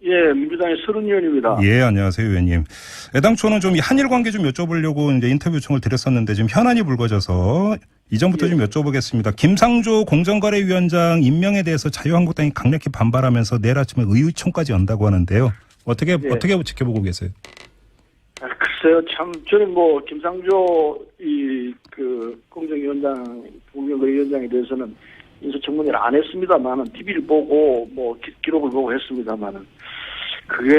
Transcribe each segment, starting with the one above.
예, 민주당의 서른 의원입니다. 예, 안녕하세요, 의원님. 애당초는 좀 한일 관계 좀 여쭤보려고 이제 인터뷰 요청을 드렸었는데 지금 현안이 불거져서 이전부터 좀 여쭤보겠습니다. 김상조 공정거래위원장 임명에 대해서 자유한국당이 강력히 반발하면서 내일 아침에 의총까지 연다고 하는데요. 어떻게 지켜보고 계세요? 글쎄요, 참 저는 김상조 공정위원장, 공정거래위원장에 대해서는 인사청문회를 안 했습니다만은 TV를 보고 기록을 보고 했습니다만은 그게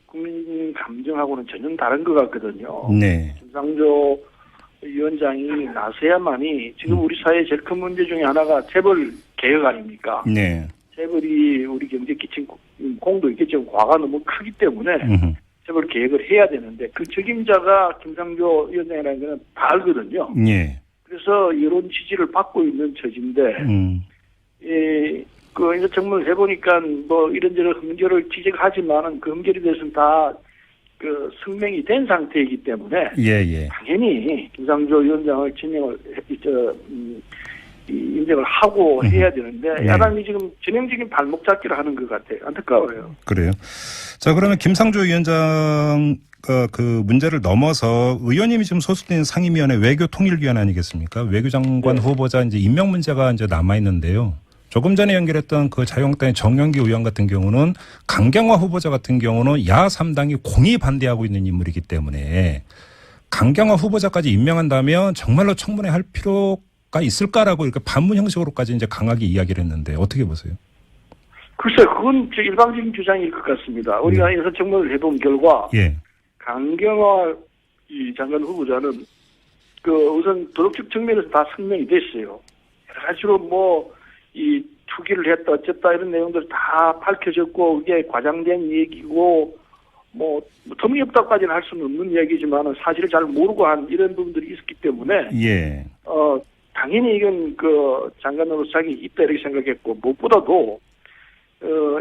국민 감정하고는 전혀 다른 것 같거든요. 네. 김상조 위원장이 나서야만이 지금 우리 사회의 제일 큰 문제 중에 하나가 재벌 개혁 아닙니까? 네. 재벌이 우리 경제에 끼친 공도 있겠지만 과가 너무 크기 때문에 재벌 개혁을 해야 되는데 그 책임자가 김상조 위원장이라는 건 다 알거든요. 네. 그래서 여론 지지를 받고 있는 처지인데, 인사청문을 해보니까 이런저런 흠결을 지적하지만은 그 흠결에 대해서는 다 성명이 된 상태이기 때문에, 당연히 김상조 위원장을 인정을 하고 해야 되는데, 야당이 지금 전형적인 발목 잡기를 하는 것 같아요. 안타까워요. 그래요. 자, 그러면 김상조 위원장 그 문제를 넘어서 의원님이 지금 소속된 상임위원회 외교통일위원회 아니겠습니까? 외교장관 후보자 이제 임명 문제가 이제 남아 있는데요. 조금 전에 연결했던 그 자유한국당의 정영기 의원 같은 경우는 강경화 후보자 같은 경우는 야 3당이 공히 반대하고 있는 인물이기 때문에 강경화 후보자까지 임명한다면 정말로 청문회 할 필요가 있을까라고 이렇게 반문 형식으로까지 이제 강하게 이야기를 했는데 어떻게 보세요? 글쎄, 그건 일방적인 주장일 것 같습니다. 우리가 인사청문회를 해본 결과, 강경화 장관 후보자는 우선 도덕적 측면에서 다 설명이 됐어요. 여러 가지로 투기를 했다 어쨌다 이런 내용들 다 밝혀졌고 그게 과장된 얘기고 터무니없다까지는 할 수는 없는 얘기지만 사실을 잘 모르고 한 이런 부분들이 있었기 때문에 당연히 이건 장관으로서 자기 있다 이렇게 생각했고 무엇보다도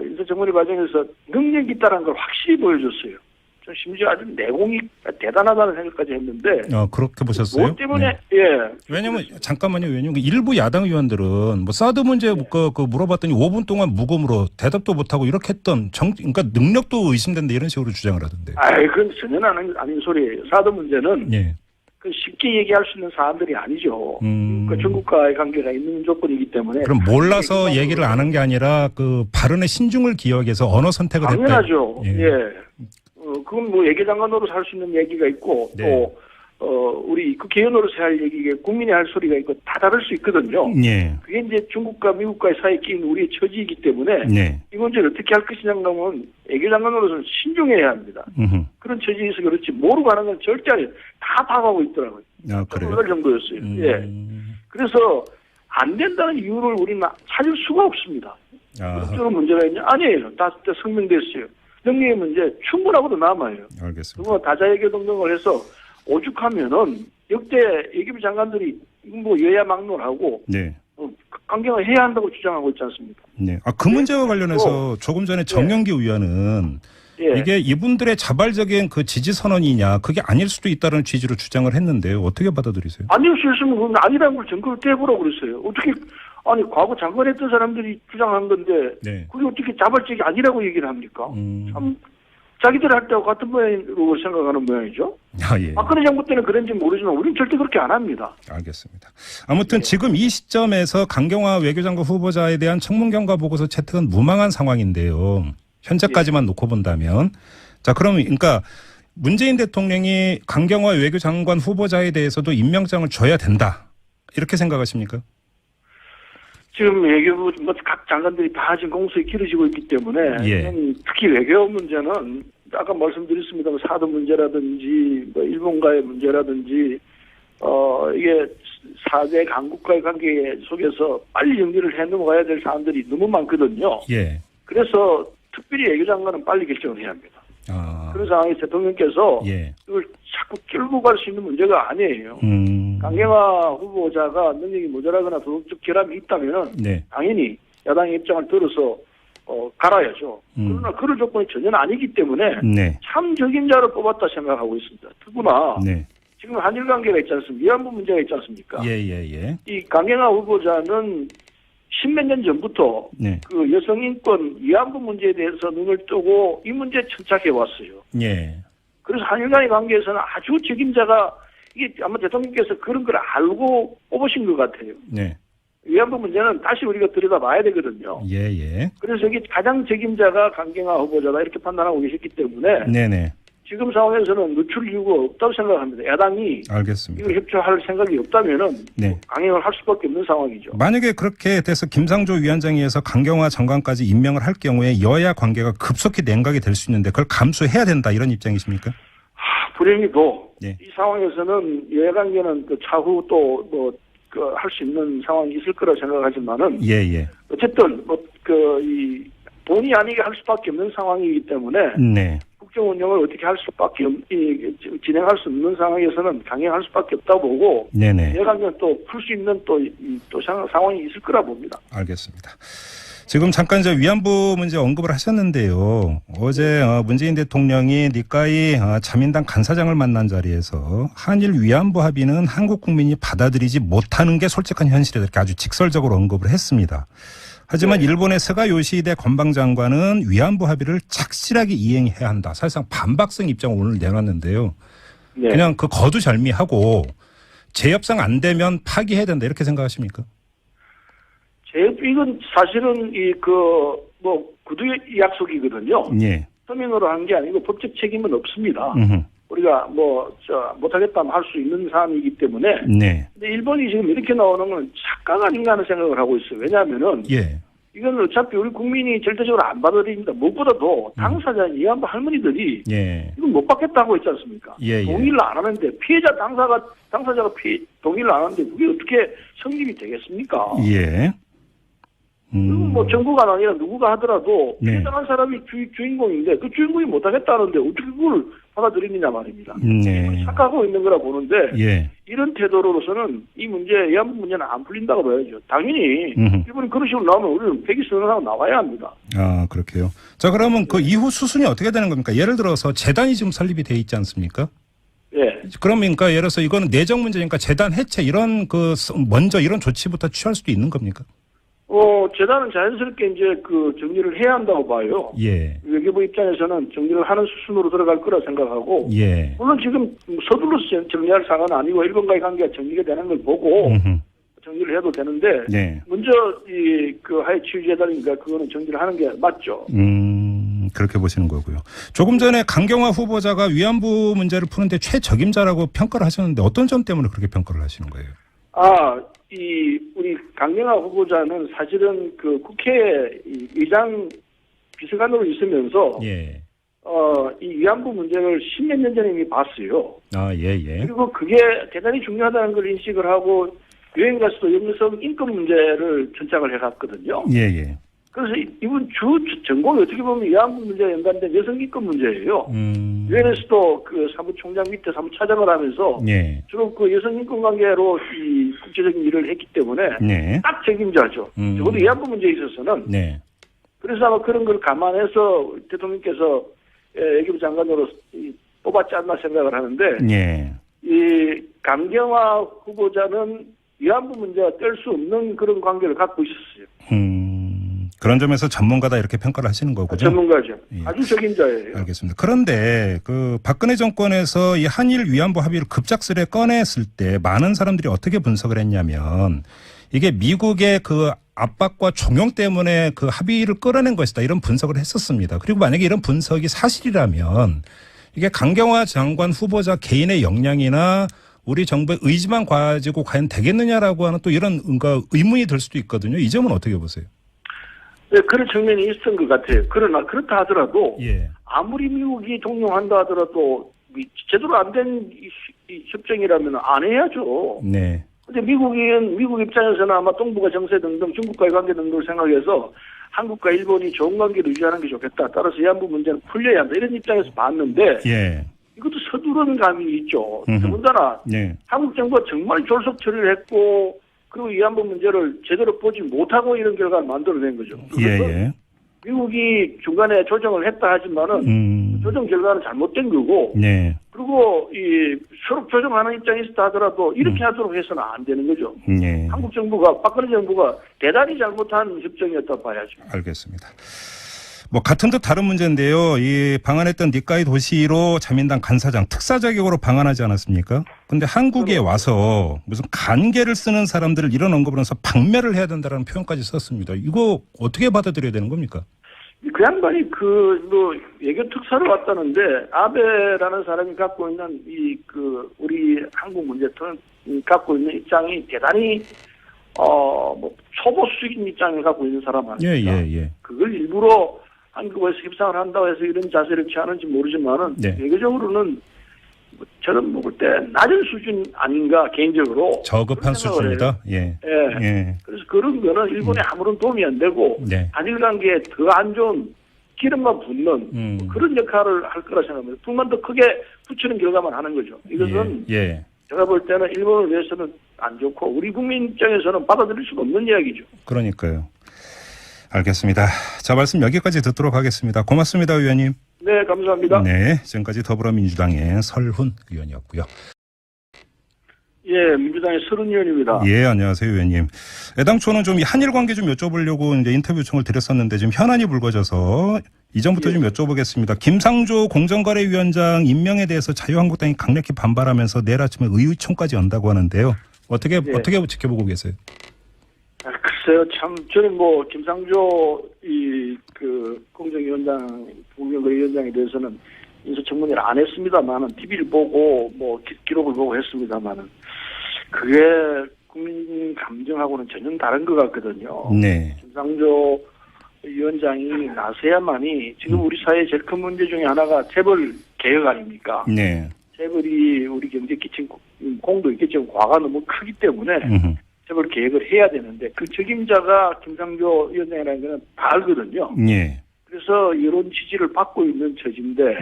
인사청문회 과정에서 능력이 있다는 걸 확실히 보여줬어요. 좀 심지어 아주 내공이 대단하다는 생각까지 했는데. 그렇게 보셨어요? 뭐 때문에, 왜냐면, 잠깐만요, 왜냐면 일부 야당 의원들은 사드 문제 물어봤더니 5분 동안 무검으로 대답도 못하고 이렇게 했던 그러니까 능력도 의심된다 이런 식으로 주장을 하던데. 그건 전혀 아닌 소리예요. 사드 문제는. 쉽게 얘기할 수 있는 사안들이 아니죠. 중국과의 관계가 있는 조건이기 때문에. 그럼 몰라서 얘기를 안 한 게 아니라 발언의 신중을 기하기 위해서 언어 선택을 했다. 당연하죠. 그건 외교장관으로서 할 수 있는 얘기가 있고 또 우리 국회의원으로서 할 얘기가 국민이 할 소리가 있고 다 다를 수 있거든요. 그게 이제 중국과 미국과의 사이에 끼인 우리의 처지이기 때문에 이 문제를 어떻게 할 것이냐는 건 외교장관으로서는 신중해야 합니다. 그런 처지에서 그렇지 모르고 하는 건 절대 아니에요. 다 파악하고 있더라고요. 그래요? 그럴 정도였어요. 그래서 안 된다는 이유를 우리는 찾을 수가 없습니다. 어떤 문제가 있냐? 아니에요. 다 성명됐어요. 능력의 문제 충분하고도 남아요. 알겠습니다. 다자외교 등등을 해서 오죽하면은 역대 외교부 장관들이 여야 막론하고 강경을 해야 한다고 주장하고 있지 않습니까? 그 문제와 관련해서 조금 전에 정영기 의원은 이게 이분들의 자발적인 지지 선언이냐 그게 아닐 수도 있다는 취지로 주장을 했는데요. 어떻게 받아들이세요? 아닐 수 있으면 그건 아니라는 걸 증거를 떼보라고 그랬어요. 어떻게 과거 장관했던 사람들이 주장한 건데 그게 어떻게 자발적이 아니라고 얘기를 합니까? 참 자기들 할 때와 같은 모양으로 생각하는 모양이죠. 박근혜 정부 때는 그런지 모르지만 우리는 절대 그렇게 안 합니다. 알겠습니다. 아무튼 지금 이 시점에서 강경화 외교장관 후보자에 대한 청문 경과 보고서 채택은 무망한 상황인데요. 현재까지만 놓고 본다면. 자, 그러니까 문재인 대통령이 강경화 외교장관 후보자에 대해서도 임명장을 줘야 된다. 이렇게 생각하십니까? 지금 외교부 각 장관들이 다 지금 공석이 길어지고 있기 때문에 특히 외교 문제는 아까 말씀드렸습니다만 사드 문제라든지 일본과의 문제라든지 이게 4대 강국과의 관계 속에서 빨리 정리를 해 넘어가야 될 사안들이 너무 많거든요. 그래서 특별히 외교장관은 빨리 결정을 해야 합니다. 그런 상황에서 대통령께서 이걸 자꾸 끌고 갈 수 있는 문제가 아니에요. 강경화 후보자가 능력이 모자라거나 도덕적 결함이 있다면 당연히 야당의 입장을 들어서 갈아야죠. 그러나 그럴 조건이 전혀 아니기 때문에 참 적임자로 뽑았다 생각하고 있습니다. 특히나 지금 한일 관계가 있지 않습니까? 위안부 문제가 있지 않습니까? 이 강경화 후보자는 십몇 년 전부터 네. 그 여성 인권 위안부 문제에 대해서 눈을 뜨고 이 문제에 천착해 왔어요. 예. 그래서 한일 간의 관계에서는 아주 책임자가 이게 아마 대통령께서 그런 걸 알고 뽑으신 것 같아요. 네. 위안부 문제는 다시 우리가 들여다봐야 되거든요. 예, 예. 그래서 이게 가장 책임자가 강경화 후보자다 이렇게 판단하고 계셨기 때문에 네네. 지금 상황에서는 늦출 이유가 없다고 생각합니다. 야당이 알겠습니다. 이걸 협조할 생각이 없다면은 네. 강행을 할 수밖에 없는 상황이죠. 만약에 그렇게 돼서 김상조 위원장에서 강경화 장관까지 임명을 할 경우에 여야 관계가 급속히 냉각이 될 수 있는데 그걸 감수해야 된다 이런 입장이십니까? 불행히도 예. 이 상황에서는 여야 관계는 그 차후 또 뭐 할 수 있는 상황이 있을 거라 생각하지만은 예예. 어쨌든 이 본의 아니게 할 수밖에 없는 상황이기 때문에 네. 국정 운영을 어떻게 할 수밖에 진행할 수 없는 상황에서는 강행할 수밖에 없다고 보고 네네. 여야 관계는 또 풀 수 있는 또 상황이 있을 거라 봅니다. 알겠습니다. 지금 잠깐 위안부 문제 언급을 하셨는데요. 어제 문재인 대통령이 니카이 자민당 간사장을 만난 자리에서 한일 위안부 합의는 한국 국민이 받아들이지 못하는 게 솔직한 현실이다 이렇게 아주 직설적으로 언급을 했습니다. 하지만 네. 일본의 스가 요시히데 관방장관은 위안부 합의를 착실하게 이행해야 한다. 사실상 반박성 입장을 오늘 내놨는데요. 네. 그냥 그 거두절미하고 재협상 안 되면 파기해야 된다 이렇게 생각하십니까? 이건 사실은 구두 약속이거든요. 예. 서명으로 한 게 아니고 법적 책임은 없습니다. 음흠. 우리가 못하겠다면 할 수 있는 사안이기 때문에. 네. 근데 일본이 지금 이렇게 나오는 건 착각 아닌가 하는 생각을 하고 있어요. 왜냐하면은. 예. 이건 어차피 우리 국민이 절대적으로 안 받아들입니다. 무엇보다도 당사자 위안부 할머니들이. 예. 이건 못 받겠다고 했지 않습니까? 예. 동의를 안 하는데 당사자가 동의를 안 하는데 그게 어떻게 성립이 되겠습니까? 예. 그리고 정부가 아니라 누구가 하더라도 네. 피해당한 사람이 주인공인데 그 주인공이 못하겠다는데 어떻게 그걸 받아들이느냐 말입니다. 네. 착각하고 있는 거라 보는데 예. 이런 태도로서는 이 위안부 문제는 안 풀린다고 봐야죠. 당연히 일본이 그런 식으로 나오면 우리는 폐기 선언하고 나와야 합니다. 아 그렇게요. 자 그러면 그 이후 수순이 어떻게 되는 겁니까? 예를 들어서 재단이 지금 설립이 돼 있지 않습니까? 예. 그러니까 예를 들어서 이거는 내정 문제니까 재단 해체 이런 먼저 이런 조치부터 취할 수도 있는 겁니까? 재단은 자연스럽게 이제 정리를 해야 한다고 봐요. 예. 외교부 입장에서는 정리를 하는 수순으로 들어갈 거라 생각하고. 예. 물론 지금 서둘러서 정리할 사안은 아니고 일본과의 관계가 정리가 되는 걸 보고 정리를 해도 되는데. 네. 먼저 하해 치유재단이니까 그거는 정리를 하는 게 맞죠. 그렇게 보시는 거고요. 조금 전에 강경화 후보자가 위안부 문제를 푸는데 최적임자라고 평가를 하셨는데 어떤 점 때문에 그렇게 평가를 하시는 거예요? 우리 강경화 후보자는 사실은 국회 의장 비서관으로 있으면서 예. 이 위안부 문제를 10몇 년 전에 이미 봤어요. 예. 그리고 그게 대단히 중요하다는 걸 인식을 하고 여행 가서도 여성 인권 문제를 전착을 해갔거든요. 예. 그래서 이분 전공이 어떻게 보면 위안부 문제와 연관된 여성 인권 문제예요. 유엔에서도 사무총장 밑에 사무차장을 하면서 예. 주로 여성 인권 관계로 이 국제적인 일을 했기 때문에 네. 딱 책임자죠. 적어도 위안부 문제에 있어서는. 네. 그래서 아마 그런 걸 감안해서 대통령께서 외교부 장관으로 뽑았지 않나 생각을 하는데 예. 이 강경화 후보자는 위안부 문제와 뗄 수 없는 그런 관계를 갖고 있었어요. 그런 점에서 전문가다 이렇게 평가를 하시는 거군요. 전문가죠. 예. 아주 적임자예요. 알겠습니다. 그런데 박근혜 정권에서 이 한일 위안부 합의를 급작스레 꺼냈을 때 많은 사람들이 어떻게 분석을 했냐면 이게 미국의 압박과 종용 때문에 합의를 끌어낸 것이다 이런 분석을 했었습니다. 그리고 만약에 이런 분석이 사실이라면 이게 강경화 장관 후보자 개인의 역량이나 우리 정부의 의지만 가지고 과연 되겠느냐라고 하는 또 이런 의문이 들 수도 있거든요. 이 점은 어떻게 보세요? 네, 그런 측면이 있었던 것 같아요. 그러나 그렇다 하더라도 예. 아무리 미국이 동용한다 하더라도 제대로 안 된 협정이라면 안 해야죠. 네. 근데 미국 입장에서는 아마 동북아 정세 등등 중국과의 관계 등등을 생각해서 한국과 일본이 좋은 관계를 유지하는 게 좋겠다. 따라서 위안부 문제는 풀려야 한다. 이런 입장에서 봤는데 예. 이것도 서두른 감이 있죠. 더군다나 네. 한국 정부가 정말 졸속 처리를 했고 그리고 위안부 문제를 제대로 보지 못하고 이런 결과를 만들어낸 거죠. 예. 미국이 중간에 조정을 했다 하지만은 조정 결과는 잘못된 거고 네. 그리고 이 서로 조정하는 입장에서 하더라도 이렇게 하도록 해서는 안 되는 거죠. 예. 한국 정부가 박근혜 정부가 대단히 잘못한 협정이었다 봐야죠. 알겠습니다. 뭐 같은 듯 다른 문제인데요. 이 방한했던 니카이 도시로 자민당 간사장 특사 자격으로 방한하지 않았습니까? 근데 한국에 와서 무슨 간계를 쓰는 사람들을 이런 언급을 해서 박멸을 해야 된다는 표현까지 썼습니다. 이거 어떻게 받아들여야 되는 겁니까? 그 양반이 외교 특사로 왔다는데 아베라는 사람이 갖고 있는 우리 한국 문제통은 갖고 있는 입장이 대단히 초보수적인 입장을 갖고 있는 사람 아닙니까? 예. 그걸 일부러 한국에서 협상을 한다고 해서 이런 자세를 취하는지 모르지만은 외교적으로는 저는 볼 때 낮은 수준 아닌가 개인적으로 저급한 수준이다. 예. 그래서 그런 거는 일본에 아무런 도움이 안 되고 한일 관계에 더 안 좋은 기름만 붓는 그런 역할을 할 거라 생각합니다. 불만 더 크게 붙이는 결과만 하는 거죠. 이것은 제가 볼 때는 일본을 위해서는 안 좋고 우리 국민 입장에서는 받아들일 수가 없는 이야기죠. 그러니까요. 알겠습니다. 자, 말씀 여기까지 듣도록 하겠습니다. 고맙습니다, 의원님. 네, 감사합니다. 네, 지금까지 더불어민주당의 설훈 의원이었고요. 예, 민주당의 설훈 의원입니다. 예, 안녕하세요, 의원님. 애당초는 좀 이 한일 관계 좀 여쭤보려고 이제 인터뷰 요청을 드렸었는데 지금 현안이 불거져서 이전부터 좀 여쭤보겠습니다. 김상조 공정거래위원장 임명에 대해서 자유한국당이 강력히 반발하면서 내일 아침에 의총까지 연다고 하는데요. 어떻게 지켜보고 계세요? 글쎄요, 참, 저는 김상조, 공정거래위원장에 대해서는 인사청문회를 안 했습니다만은, TV를 보고, 기록을 보고 했습니다만은, 그게 국민 감정하고는 전혀 다른 것 같거든요. 네. 김상조 위원장이 나서야만이, 지금 우리 사회의 제일 큰 문제 중에 하나가 재벌 개혁 아닙니까? 네. 재벌이 우리 경제에 끼친 공도 있겠지만, 과가 너무 크기 때문에, 재벌 개혁을 해야 되는데 그 책임자가 김상조 위원장이라는 거는 다 알거든요. 예. 그래서 이런 지지를 받고 있는 처지인데,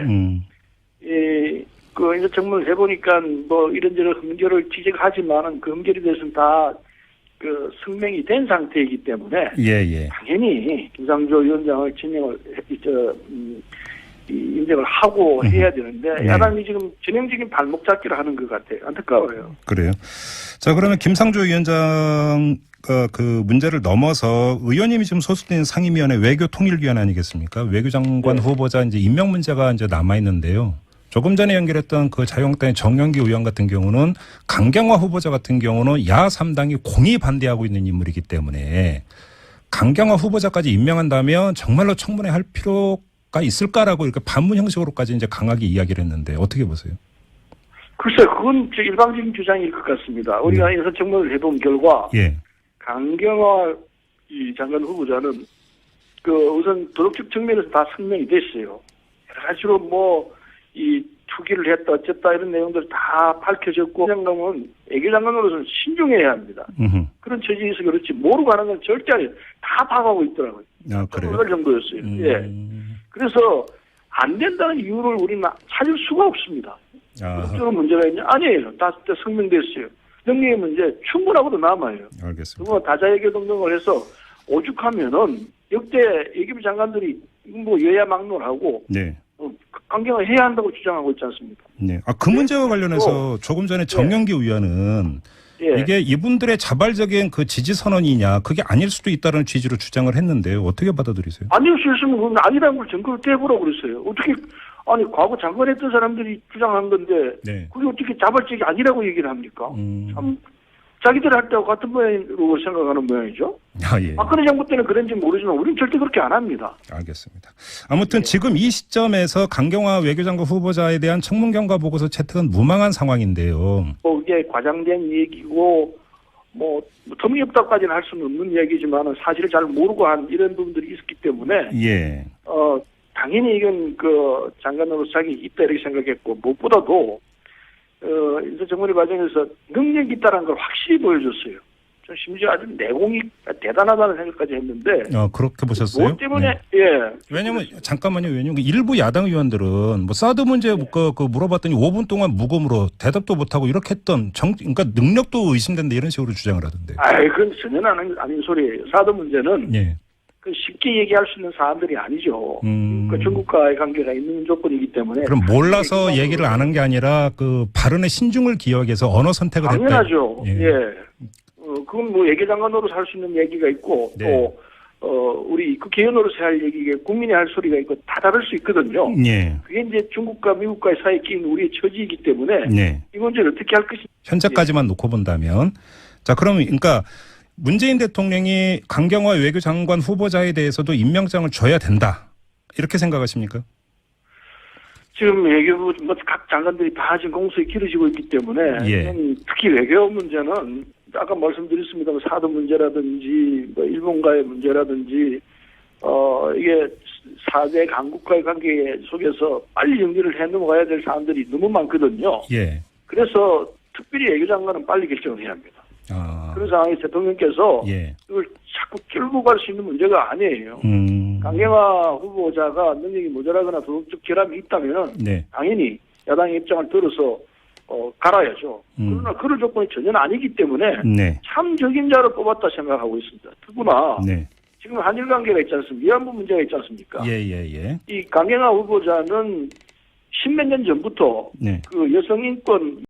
인사청문을 해보니까 이런저런 흠결을 지적하지만은 그 흠결에 대해서는 다 성명이 된 상태이기 때문에 당연히 김상조 위원장을 인정을 하고 해야 되는데 야당이 지금 전형적인 발목 잡기를 하는 것 같아요. 안타까워요. 그래요. 자, 그러면 김상조 위원장 그 문제를 넘어서 의원님이 지금 소속된 상임위원회 외교통일위원회 아니겠습니까? 외교장관 후보자 이제 임명 문제가 이제 남아 있는데요. 조금 전에 연결했던 그 자유한국당의 정영기 의원 같은 경우는 강경화 후보자 같은 경우는 야 3당이 공히 반대하고 있는 인물이기 때문에 강경화 후보자까지 임명한다면 정말로 청문회 할 필요가 있을까라고 이렇게 반문 형식으로까지 이제 강하게 이야기를 했는데 어떻게 보세요? 글쎄, 그건 일방적인 주장일 것 같습니다. 우리가 인사청문회를 해본 결과 강경화 장관 후보자는 우선 도덕적 측면에서 다 설명이 됐어요. 여러 가지로 투기를 했다 어쨌다 이런 내용들 다 밝혀졌고 장관은 외교장관으로서는 신중해야 합니다. 그런 처지에서 그렇지 모르고 하는 건 절대 아니에요. 다 봐가고 있더라고요. 아, 그래요? 그럴 정도였어요. 예. 그래서 안 된다는 이유를 우리는 찾을 수가 없습니다. 어떤 문제가 있냐? 아니에요. 다 성명됐어요. 능력의 문제 충분하고도 남아요. 알겠습니다. 그리고 다자외교 등등을 해서 오죽하면은 역대 외교부 장관들이 여야 막론하고 강경을 해야 한다고 주장하고 있지 않습니까? 네. 그 문제와 관련해서 조금 전에 정영기 의원은 이게 이분들의 자발적인 그 지지 선언이냐 그게 아닐 수도 있다는 취지로 주장을 했는데요. 어떻게 받아들이세요? 아닐 수 있으면 그건 아니라는 걸 증거를 떼보라고 그랬어요. 어떻게 과거 장관했던 사람들이 주장한 건데 그게 어떻게 자발적이 아니라고 얘기를 합니까? 참 자기들 할 때와 같은 모양으로 생각하는 모양이죠. 박근혜 정부 때는 그런지 모르지만 우리는 절대 그렇게 안 합니다. 알겠습니다. 아무튼 지금 이 시점에서 강경화 외교장관 후보자에 대한 청문 경과 보고서 채택은 무망한 상황인데요. 이게 과장된 얘기고 터무니없다까지는 할 수는 없는 얘기지만 사실을 잘 모르고 한 이런 부분들이 있었기 때문에 당연히 이건 장관으로 자기 있다 이렇게 생각했고 무엇보다도 인사청문회 과정에서 능력이 있다는 걸 확실히 보여줬어요. 좀 심지어 아주 내공이 대단하다는 생각까지 했는데. 그렇게 보셨어요? 뭐 때문에 왜냐면 잠깐만요, 왜냐면 일부 야당 의원들은 사드 문제 물어봤더니 5분 동안 무검으로 대답도 못하고 이렇게 했던 그러니까 능력도 의심된다 이런 식으로 주장을 하던데. 그건 전혀 아닌 소리예요. 사드 문제는 그 쉽게 얘기할 수 있는 사안들이 아니죠. 그 중국과의 관계가 있는 조건이기 때문에. 그럼 몰라서 얘기를 안 한 게 아니라 그 발언의 신중을 기하기 위해서 언어 선택을 했다. 당연하죠. 예. 예. 그건 뭐 외교장관으로서 할 수 있는 얘기가 있고 네. 또 우리 국회의원으로서 할 얘기가 국민이 할 소리가 있고 다 다를 수 있거든요. 예. 그게 이제 중국과 미국과의 사이에 끼인 우리의 처지이기 때문에 네. 이 문제를 어떻게 할 것인지. 현재까지만 놓고 본다면 자 그러면 그러니까 문재인 대통령이 강경화 외교장관 후보자에 대해서도 임명장을 줘야 된다 이렇게 생각하십니까? 지금 외교부 각 장관들이 다 지금 공석이 길어지고 있기 때문에 예. 특히 외교 문제는 아까 말씀드렸습니다만 사드 문제라든지 뭐 일본과의 문제라든지 이게 4대 강국과의 관계 속에서 빨리 정리를 해 넘어가야 될 사안들이 너무 많거든요. 예. 그래서 특별히 외교장관은 빨리 결정을 해야 합니다. 그런 상황에서 대통령께서 예. 이걸 자꾸 끌고 갈 수 있는 문제가 아니에요. 강경화 후보자가 능력이 모자라거나 도덕적 결함이 있다면 네. 당연히 야당의 입장을 들어서 갈아야죠. 그러나 그럴 조건이 전혀 아니기 때문에 네. 참 적임자를 뽑았다 생각하고 있습니다. 특히나 네. 지금 한일 관계가 있지 않습니까? 위안부 문제가 있지 않습니까? 예. 이 강경화 후보자는 십몇 년 전부터 네. 그 여성 인권